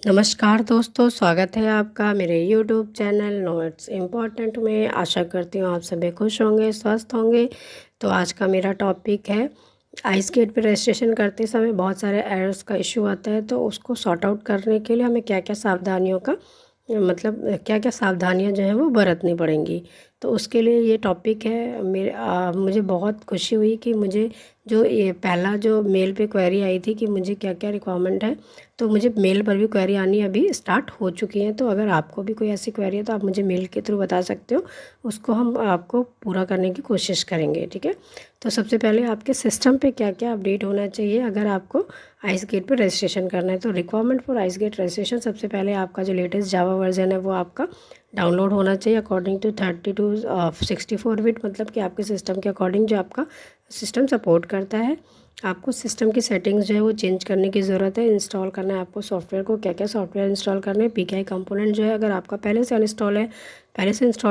नमस्कार दोस्तों, स्वागत है आपका मेरे यूट्यूब चैनल नोट्स इम्पोर्टेंट में। आशा करती हूँ आप सभी खुश होंगे, स्वस्थ होंगे। तो आज का मेरा टॉपिक है आइस गेट पे रजिस्ट्रेशन करते समय बहुत सारे एरर्स का इशू आता है। तो उसको सॉर्ट आउट करने के लिए हमें क्या क्या सावधानियों का मतलब क्या क्या सावधानियां जो है वो बरतनी पड़ेंगी। तो उसके लिए ये टॉपिक है मुझे बहुत खुशी हुई कि मुझे जो ये पहला जो मेल पे क्वेरी आई थी कि मुझे क्या क्या रिक्वायरमेंट है, तो मुझे मेल पर भी क्वेरी आनी अभी स्टार्ट हो चुकी है। तो अगर आपको भी कोई ऐसी क्वेरी है तो आप मुझे मेल के थ्रू बता सकते हो, उसको हम आपको पूरा करने की कोशिश करेंगे। ठीक है। तो सबसे पहले आपके सिस्टम पे क्या क्या अपडेट होना चाहिए अगर आपको आइस गेट पर रजिस्ट्रेशन करना है। तो requirement for ICEGATE registration, सबसे पहले आपका जो लेटेस्ट जावा वर्जन है वो आपका डाउनलोड होना चाहिए अकॉर्डिंग टू 64 बिट, मतलब कि आपके सिस्टम के अकॉर्डिंग जो आपका सिस्टम सपोर्ट करता है। आपको सिस्टम की सेटिंग्स जो है वो चेंज करने की ज़रूरत है। इंस्टॉल करना है आपको सॉफ्टवेयर को, क्या क्या सॉफ्टवेयर इंस्टॉल करने हैं। पीकेआई कंपोनेंट जो है अगर आपका पहले से इंस्टॉल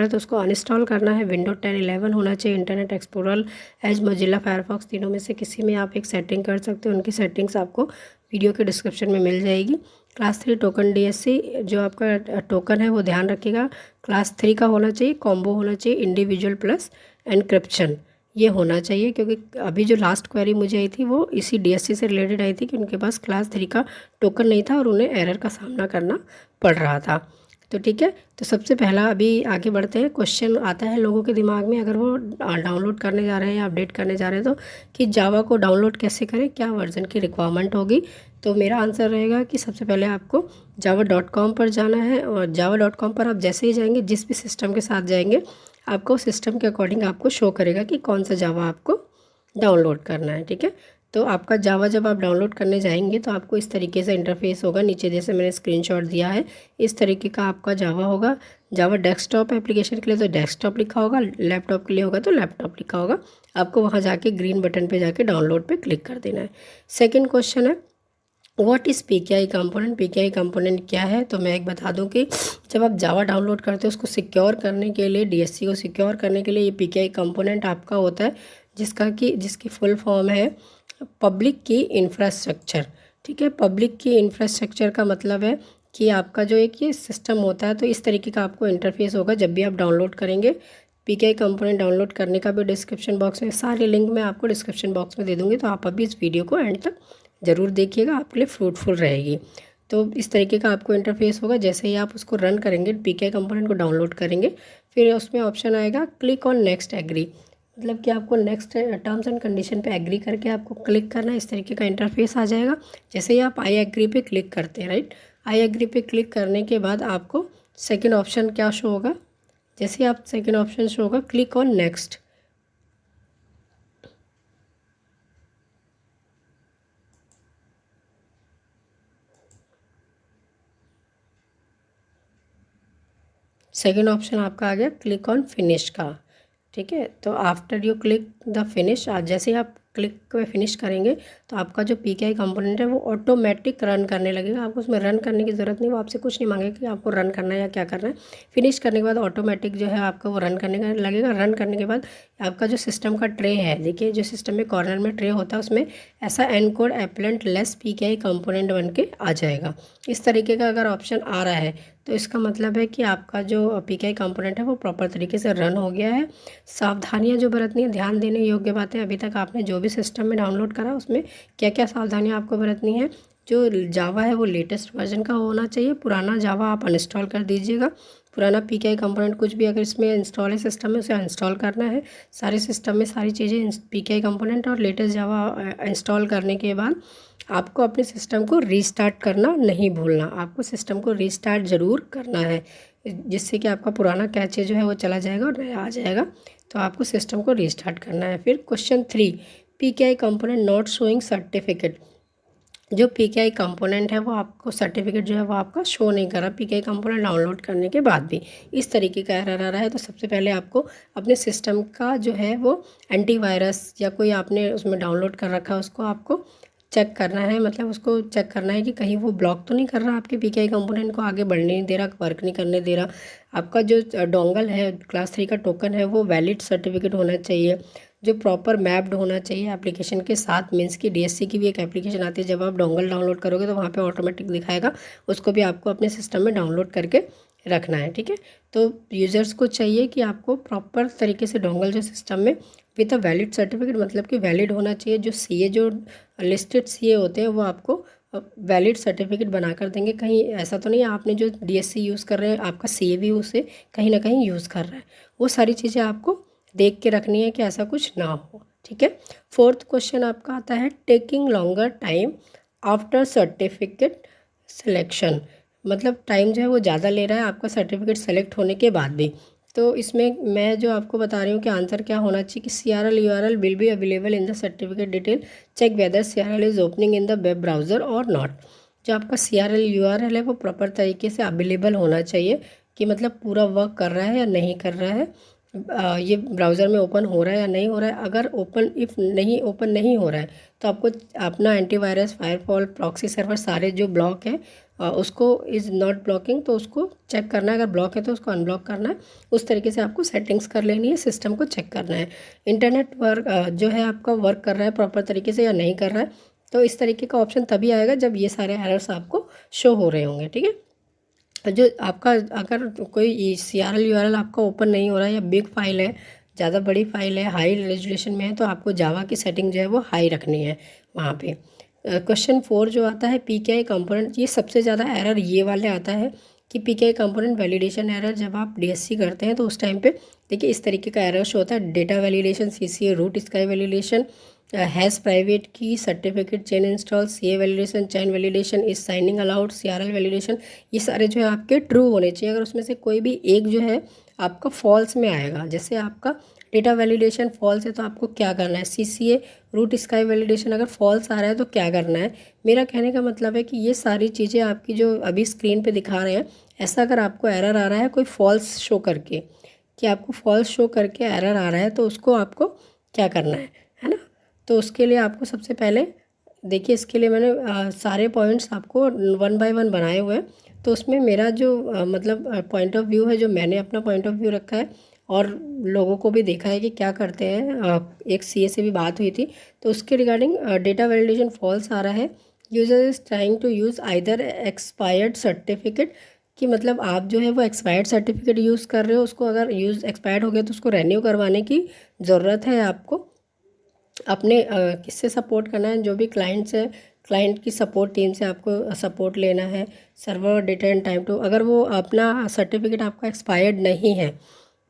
है तो उसको अनइंस्टॉल करना है। विंडो 10 11 होना चाहिए। Internet Explorer, Edge, Mozilla Firefox, तीनों में से किसी में आप एक सेटिंग कर सकते हो। उनकी सेटिंग्स आपको वीडियो के डिस्क्रिप्शन में मिल जाएगी। क्लास 3 टोकन डीएससी जो आपका टोकन है वो ध्यान रखिएगा क्लास 3 का होना चाहिए। कॉम्बो होना चाहिए इंडिविजुअल प्लस एनक्रिप्शन, ये होना चाहिए। क्योंकि अभी जो लास्ट क्वेरी मुझे आई थी वो इसी डीएससी से रिलेटेड आई थी कि उनके पास क्लास 3 का टोकन नहीं था और उन्हें एरर का सामना करना पड़ रहा था। तो ठीक है। तो सबसे पहला अभी आगे बढ़ते हैं। क्वेश्चन आता है लोगों के दिमाग में अगर वो डाउनलोड करने जा रहे हैं या अपडेट करने जा रहे हैं तो कि जावा को डाउनलोड कैसे करें, क्या वर्जन की रिक्वायरमेंट होगी। तो मेरा आंसर रहेगा कि सबसे पहले आपको java.com पर जाना है। और java.com पर आप जैसे ही जाएंगे, जिस भी सिस्टम के साथ जाएंगे, आपको सिस्टम के अकॉर्डिंग आपको शो करेगा कि कौन सा जावा आपको डाउनलोड करना है। ठीक है। तो आपका जावा जब आप डाउनलोड करने जाएंगे तो आपको इस तरीके से इंटरफेस होगा। नीचे जैसे मैंने स्क्रीनशॉट दिया है इस तरीके का आपका जावा होगा। जावा डेस्कटॉप एप्लीकेशन के लिए तो डेस्कटॉप लिखा होगा, लैपटॉप के लिए होगा तो लैपटॉप लिखा होगा। आपको वहाँ जाके ग्रीन बटन पे जाके डाउनलोड पे क्लिक कर देना है। सेकेंड क्वेश्चन है व्हाट इज़ पीकेआई कंपोनेंट। पीकेआई कंपोनेंट क्या है, तो मैं एक बता दूं कि जब आप जावा डाउनलोड करते हो उसको सिक्योर करने के लिए, डीएससी को सिक्योर करने के लिए ये पीकेआई कंपोनेंट आपका होता है, जिसकी फुल फॉर्म है पब्लिक की इंफ्रास्ट्रक्चर। ठीक है। पब्लिक की इंफ्रास्ट्रक्चर का मतलब है कि आपका जो एक ये सिस्टम होता है, तो इस तरीके का आपको इंटरफेस होगा जब भी आप डाउनलोड करेंगे। पीकेआई कंपोनेंट डाउनलोड करने का भी डिस्क्रिप्शन बॉक्स में सारे लिंक मैं आपको डिस्क्रिप्शन बॉक्स में दे दूँगी, तो आप अभी इस वीडियो को एंड तक ज़रूर देखिएगा, आपके लिए फ्रूटफुल रहेगी। तो इस तरीके का आपको इंटरफेस होगा। जैसे ही आप उसको रन करेंगे, पीकेआई कंपोनेंट को डाउनलोड करेंगे, फिर उसमें ऑप्शन आएगा क्लिक ऑन नेक्स्ट एग्री, मतलब कि आपको नेक्स्ट टर्म्स एंड कंडीशन पे एग्री करके आपको क्लिक करना है। इस तरीके का इंटरफेस आ जाएगा। जैसे ही आप आई एग्री पे क्लिक करते हैं, राइट, आई एग्री पे क्लिक करने के बाद आपको सेकेंड ऑप्शन क्या शो होगा। जैसे ही आप सेकेंड ऑप्शन शो होगा click on next. Second option आपका आ गया क्लिक ऑन फिनिश का। ठीक है। तो after you click the finish, जैसे ही आप क्लिक पे फिनिश करेंगे तो आपका जो पीकेआई कंपोनेंट है वो ऑटोमेटिक रन करने लगेगा। आपको उसमें रन करने की ज़रूरत नहीं, वो आपसे कुछ नहीं मांगेगा कि आपको रन करना है या क्या करना है। फिनिश करने के बाद ऑटोमेटिक जो है आपका वो रन करने का लगेगा। रन करने के बाद आपका जो सिस्टम का ट्रे है, देखिए जो सिस्टम में कॉर्नर में ट्रे होता है उसमें ऐसा एनकोड एप्लेंट लेस पीकेआई कंपोनेंट बन के आ जाएगा। इस तरीके का अगर ऑप्शन आ रहा है तो इसका मतलब है कि आपका जो पीकेआई कंपोनेंट है वो प्रॉपर तरीके से रन हो गया है। सावधानियां जो बरतनी है, ध्यान देने योग्य बातें, अभी तक आपने जो भी सिस्टम में डाउनलोड करा उसमें क्या क्या सावधानियां आपको बरतनी है। जो जावा है वो लेटेस्ट वर्जन का होना चाहिए। पुराना जावा आप अनइंस्टॉल कर दीजिएगा। पुराना पीकेआई कंपोनेंट कुछ भी अगर इसमें इंस्टॉल है सिस्टम में, उसे इंस्टॉल करना है। सारे सिस्टम में सारी चीज़ें पीकेआई कंपोनेंट और लेटेस्ट जावा इंस्टॉल करने के बाद आपको अपने सिस्टम को रीस्टार्ट करना नहीं भूलना। आपको सिस्टम को रीस्टार्ट ज़रूर करना है, जिससे कि आपका पुराना कैचे जो है वो चला जाएगा और नया आ जाएगा। तो आपको सिस्टम को रीस्टार्ट करना है। फिर question 3, पीकेआई component not showing certificate. जो पीकेआई कंपोनेंट है वो आपको सर्टिफिकेट जो है वो आपका शो नहीं कर रहा पीकेआई कंपोनेंट डाउनलोड करने के बाद भी। इस तरीके का एरर आ रहा है। तो सबसे पहले आपको अपने सिस्टम का जो है वो एंटीवायरस या कोई आपने उसमें डाउनलोड कर रखा है उसको आपको चेक करना है। मतलब उसको चेक करना है कि कहीं वो ब्लॉक तो नहीं कर रहा आपके पीकेआई कंपोनेंट को, आगे बढ़ने नहीं दे रहा, वर्क नहीं करने दे रहा। आपका जो डोंगल है क्लास 3 का टोकन है वो वैलिड सर्टिफिकेट होना चाहिए। जो प्रॉपर मैप्ड होना चाहिए एप्लीकेशन के साथ। मीन्स की डीएससी की भी एक एप्लीकेशन आती है, जब आप डोंगल डाउनलोड करोगे तो वहाँ पे ऑटोमेटिक दिखाएगा, उसको भी आपको अपने सिस्टम में डाउनलोड करके रखना है, ठीक है। तो यूज़र्स को चाहिए कि आपको प्रॉपर तरीके से डोंगल जो सिस्टम में विद अ वैलिड सर्टिफिकेट, मतलब कि वैलिड होना चाहिए। जो सीए जो लिस्टेड सीए होते हैं वो आपको वैलिड सर्टिफिकेट बना कर देंगे। कहीं ऐसा तो नहीं है आपने जो डीएससी यूज़ कर रहे हैं आपका सीए भी उसे कहीं ना कहीं यूज़ कर रहा है। वो सारी चीज़ें आपको देख के रखनी है कि ऐसा कुछ ना हो, ठीक है। फोर्थ क्वेश्चन आपका आता है taking longer time after certificate selection, मतलब टाइम जो है वो ज़्यादा ले रहा है आपका सर्टिफिकेट सेलेक्ट होने के बाद भी। तो इसमें मैं जो आपको बता रही हूँ कि आंसर क्या होना चाहिए कि CRL URL will be available in the certificate detail, check whether CRL is opening in the web browser और नॉट। जो आपका CRL URL है वो प्रॉपर तरीके से अवेलेबल होना चाहिए कि मतलब पूरा वर्क कर रहा है या नहीं कर रहा है, ये ब्राउज़र में ओपन हो रहा है या नहीं हो रहा है। अगर ओपन नहीं हो रहा है तो आपको अपना एंटीवायरस, फायरवॉल, प्रॉक्सी सर्वर सारे जो ब्लॉक है उसको इज़ नॉट ब्लॉकिंग, तो उसको चेक करना है। अगर ब्लॉक है तो उसको अनब्लॉक करना है। उस तरीके से आपको सेटिंग्स कर लेनी है, सिस्टम को चेक करना है इंटरनेट वर्क जो है आपका वर्क कर रहा है प्रॉपर तरीके से या नहीं कर रहा है। तो इस तरीके का ऑप्शन तभी आएगा जब ये सारे एरर्स आपको शो हो रहे होंगे, ठीक है। जो आपका अगर कोई CRL URL आपका ओपन नहीं हो रहा है या बिग फाइल है, ज़्यादा बड़ी फाइल है, हाई रेजोल्यूशन में है, तो आपको जावा की सेटिंग जो है वो हाई रखनी है वहाँ पे। क्वेश्चन 4 जो आता है PKI कंपोनेंट, ये सबसे ज़्यादा एरर ये वाले आता है कि PKI कंपोनेंट वैलिडेशन एरर। जब आप DSC करते हैं तो उस टाइम पे देखिए इस तरीके का एरर शो होता है, data validation, CCA root sky validation, has private key, certificate chain install, CA validation, chain validation, is signing allowed, CRL validation. ये सारे जो है आपके ट्रू होने चाहिए। अगर उसमें से कोई भी एक जो है आपका फॉल्स में आएगा, जैसे आपका डेटा वैलिडेशन फॉल्स है तो आपको क्या करना है, CCA रूट स्काई वैलिडेशन अगर फॉल्स आ रहा है तो क्या करना है। मेरा कहने का मतलब है कि ये सारी चीज़ें आपकी जो अभी स्क्रीन पे दिखा रहे हैं, ऐसा अगर आपको एरर आ रहा है कोई फॉल्स शो करके, कि आपको फॉल्स शो करके एरर आ रहा है, तो उसको आपको क्या करना है ना। तो उसके लिए आपको सबसे पहले देखिए, इसके लिए मैंने सारे पॉइंट्स आपको 1 बाय 1 बनाए हुए हैं। तो उसमें मेरा जो मतलब पॉइंट ऑफ व्यू है, जो मैंने अपना पॉइंट ऑफ व्यू रखा है और लोगों को भी देखा है कि क्या करते हैं, एक CA से भी बात हुई थी तो उसके रिगार्डिंग डेटा वैलिडेशन फॉल्स आ रहा है। User is trying to use either expired certificate, कि मतलब आप जो है वो एक्सपायर्ड सर्टिफिकेट यूज़ कर रहे हो, उसको अगर यूज़ एक्सपायर्ड हो गया तो उसको रेन्यू करवाने की ज़रूरत है आपको। अपने किससे सपोर्ट करना है, जो भी क्लाइंट्स है, क्लाइंट की सपोर्ट टीम से आपको सपोर्ट लेना है। Server data and time too, अगर वो अपना सर्टिफिकेट आपका एक्सपायर्ड नहीं है,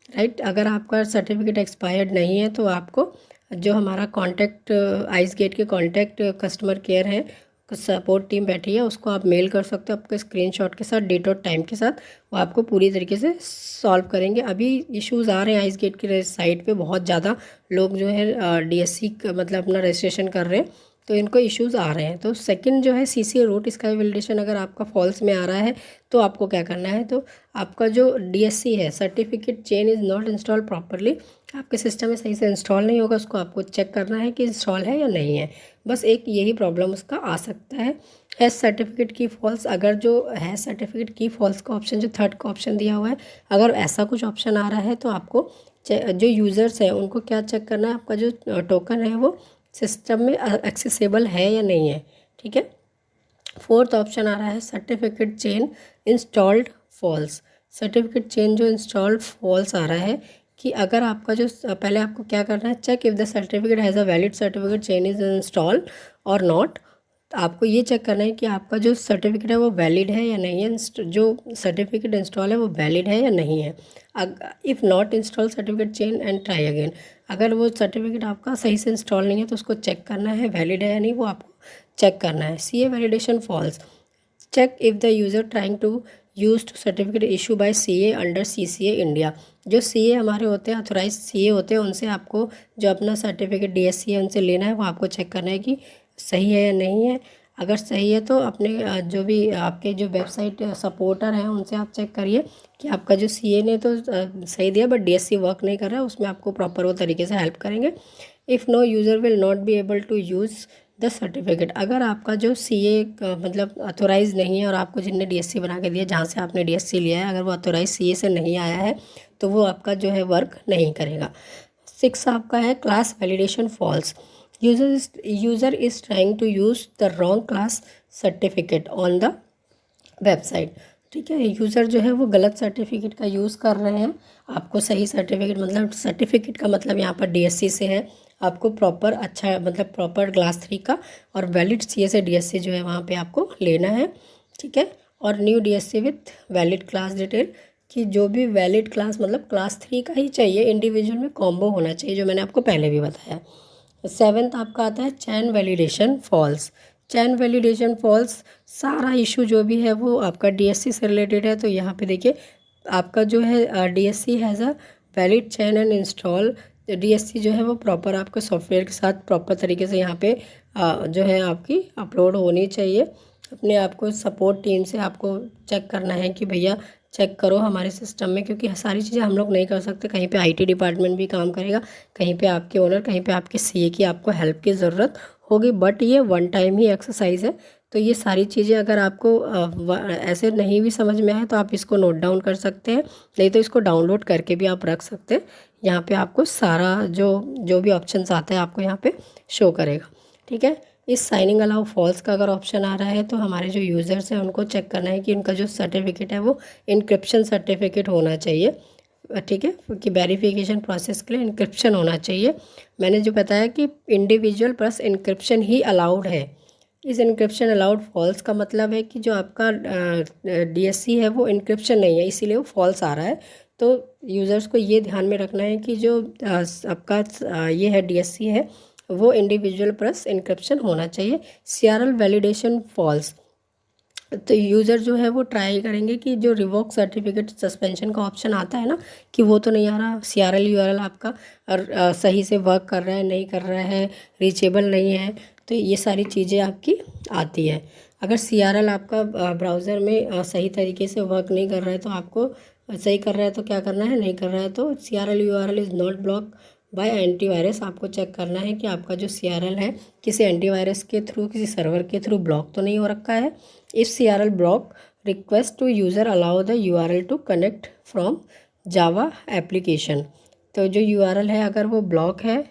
राइट, अगर आपका सर्टिफिकेट एक्सपायर्ड नहीं है तो आपको जो हमारा कॉन्टैक्ट आइस गेट के कॉन्टैक्ट कस्टमर केयर है, सपोर्ट टीम बैठी है, उसको आप मेल कर सकते हो आपके स्क्रीनशॉट के साथ, डेट और टाइम के साथ। वो आपको पूरी तरीके से सॉल्व करेंगे। अभी इश्यूज़ आ रहे हैं आइस गेट की साइट पे, बहुत ज़्यादा लोग जो है DSC मतलब अपना रजिस्ट्रेशन कर रहे हैं, तो इनको इश्यूज़ आ रहे हैं। तो सेकंड जो है CCA रूट स्काई वैलिडेशन अगर आपका फॉल्स में आ रहा है तो आपको क्या करना है, तो आपका जो DSC है, certificate chain is not install properly, आपके सिस्टम में सही से इंस्टॉल नहीं होगा, उसको आपको चेक करना है कि इंस्टॉल है या नहीं है। बस एक यही प्रॉब्लम उसका आ सकता है। हैज़ सर्टिफिकेट की फॉल्स, अगर जो है सर्टिफिकेट की फॉल्स का ऑप्शन जो थर्ड का ऑप्शन दिया हुआ है, अगर ऐसा कुछ ऑप्शन आ रहा है तो आपको जो यूज़र्स हैं उनको क्या चेक करना है, आपका जो टोकन है वो सिस्टम में एक्सेसिबल है या नहीं है, ठीक है। फोर्थ ऑप्शन आ रहा है certificate chain installed false. Certificate chain जो इंस्टॉल्ड फॉल्स आ रहा है कि अगर आपका जो पहले आपको क्या करना है, check if the certificate has a valid certificate chain is install और नॉट। आपको ये चेक करना है कि आपका जो सर्टिफिकेट है वो वैलिड है या नहीं है, जो सर्टिफिकेट इंस्टॉल है वो वैलिड है या नहीं है। If not install certificate chain and try again, अगर वो सर्टिफिकेट आपका सही से इंस्टॉल नहीं है तो उसको चेक करना है वैलिड है या नहीं, वो आपको चेक करना है। CA validation false, check if the user trying to use to certificate issue by CA under CCA India. जो CA हमारे होते हैं, ऑथोराइज CA होते हैं, उनसे आपको जो अपना सर्टिफिकेट DSC है उनसे लेना है, वो आपको चेक करना है कि सही है या नहीं है। अगर सही है तो अपने जो भी आपके जो वेबसाइट सपोर्टर हैं उनसे आप चेक करिए कि आपका जो CA ने तो सही दिया बट DSC वर्क नहीं कर रहा है, उसमें आपको प्रॉपर वो तरीके से हेल्प करेंगे। If no user will not be able to use the certificate, अगर आपका जो CA मतलब अथोराइज नहीं है और आपको जिनने DSC बना के दिया, जहाँ से आपने DSC लिया है, अगर वो अथोराइज CA से नहीं आया है तो वो आपका जो है वर्क नहीं करेगा। 6 आपका है class validation false. User is trying to use the wrong class certificate on the website. ठीक है, यूज़र जो है वो गलत सर्टिफिकेट का यूज़ कर रहे हैं। आपको सही सर्टिफिकेट, मतलब सर्टिफिकेट का मतलब यहाँ पर डीएससी से है, आपको प्रॉपर अच्छा मतलब प्रॉपर क्लास 3 का और वैलिड सीए से डीएससी जो है वहाँ पे आपको लेना है। ठीक है, और new DSC with valid class detail, कि जो भी वैलिड क्लास मतलब क्लास 3 का ही चाहिए, इंडिविजुअल में कॉम्बो होना चाहिए, जो मैंने आपको पहले भी बताया। 7th आपका आता है चैन वैलिडेशन फॉल्स। चैन वैलिडेशन फॉल्स, सारा इशू जो भी है वो आपका डीएससी से रिलेटेड है। तो यहाँ पे देखिए आपका जो है DSC has a valid chain and install. DSC जो है वो प्रॉपर आपके सॉफ्टवेयर के साथ प्रॉपर तरीके से यहाँ पे जो है आपकी अपलोड होनी चाहिए। अपने आप को सपोर्ट टीम से आपको चेक करना है कि भैया चेक करो हमारे सिस्टम में, क्योंकि सारी चीज़ें हम लोग नहीं कर सकते। कहीं पे आईटी डिपार्टमेंट भी काम करेगा, कहीं पे आपके ओनर, कहीं पे आपके सीए की आपको हेल्प की ज़रूरत होगी, बट ये वन टाइम ही एक्सरसाइज है। तो ये सारी चीज़ें अगर आपको ऐसे नहीं भी समझ में आए तो आप इसको नोट डाउन कर सकते हैं, नहीं तो इसको डाउनलोड करके भी आप रख सकते हैं। यहाँ पे आपको सारा जो भी ऑप्शंस आता है आपको यहाँ पे शो करेगा। ठीक है, इस साइनिंग अलाउ फॉल्स का अगर ऑप्शन आ रहा है तो हमारे जो यूज़र्स हैं उनको चेक करना है कि उनका जो सर्टिफिकेट है वो इनक्रिप्शन सर्टिफिकेट होना चाहिए। ठीक है, कि वेरिफिकेशन प्रोसेस के लिए इनक्रिप्शन होना चाहिए। मैंने जो बताया कि इंडिविजुअल प्लस इनक्रिप्शन ही अलाउड है। इस इनक्रिप्शन अलाउड फॉल्स का मतलब है कि जो आपका डीएससी है वो इनक्रिप्शन नहीं है, इसीलिए वो फॉल्स आ रहा है। तो यूज़र्स को ये ध्यान में रखना है कि जो आपका ये है डीएससी है वो इंडिविजुअल प्लस इनक्रिप्शन होना चाहिए। सीआरएल वैलिडेशन फॉल्स, तो यूज़र जो है वो ट्राई करेंगे कि जो रिवोक सर्टिफिकेट सस्पेंशन का ऑप्शन आता है ना, कि वो तो नहीं आ रहा, सीआरएल यूआरएल आपका सही से वर्क कर रहा है नहीं कर रहा है, रीचेबल नहीं है, तो ये सारी चीज़ें आपकी आती है। अगर सीआरएल आपका ब्राउज़र में सही तरीके से वर्क नहीं कर रहा है तो आपको सही कर रहा है तो क्या करना है, नहीं कर रहा है तो CRL URL is not block bye antivirus. आपको चेक करना है कि आपका जो सीआरएल है किसी एंटीवायरस के थ्रू, किसी सर्वर के थ्रू ब्लॉक तो नहीं हो रखा है। If CRL block, request to user allow the URL to connect from Java application. तो जो यूआरएल है अगर वो ब्लॉक है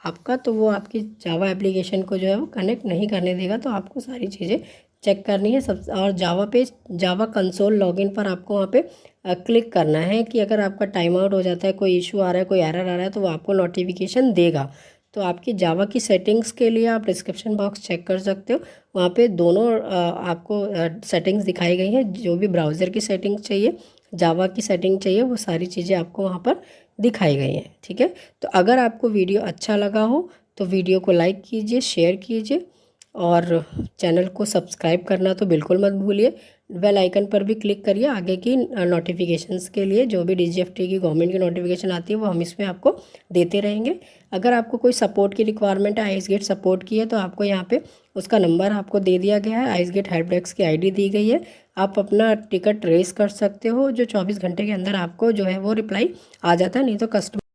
आपका तो वो आपकी जावा एप्लीकेशन को जो है वो कनेक्ट नहीं करने देगा। तो आपको सारी चीज़ें चेक करनी है सब, और जावा पे जावा कंसोल लॉगिन पर आपको वहाँ पे क्लिक करना है कि अगर आपका टाइम आउट हो जाता है, कोई इशू आ रहा है, कोई एरर आ रहा है, तो वो आपको नोटिफिकेशन देगा। तो आपकी जावा की सेटिंग्स के लिए आप डिस्क्रिप्शन बॉक्स चेक कर सकते हो, वहाँ पे दोनों आपको सेटिंग्स दिखाई गई हैं। जो भी ब्राउज़र की सेटिंग्स चाहिए, जावा की सेटिंग चाहिए, वो सारी चीज़ें आपको वहाँ पर दिखाई गई हैं। ठीक है, तो अगर आपको वीडियो अच्छा लगा हो तो वीडियो को लाइक कीजिए, शेयर कीजिए, और चैनल को सब्सक्राइब करना तो बिल्कुल मत भूलिए। बेल आइकन पर भी क्लिक करिए आगे की नोटिफिकेशंस के लिए। जो भी डीजीएफटी की गवर्नमेंट की नोटिफिकेशन आती है वो हम इसमें आपको देते रहेंगे। अगर आपको कोई सपोर्ट की रिक्वायरमेंट है, आइस गेट सपोर्ट की है, तो आपको यहाँ पे उसका नंबर आपको दे दिया गया है, आइस गेट हेल्प डेस्क की आईडी दी गई है। आप अपना टिकट रेस कर सकते हो, जो 24 घंटे के अंदर आपको जो है वो रिप्लाई आ जाता है, नहीं तो कस्टमर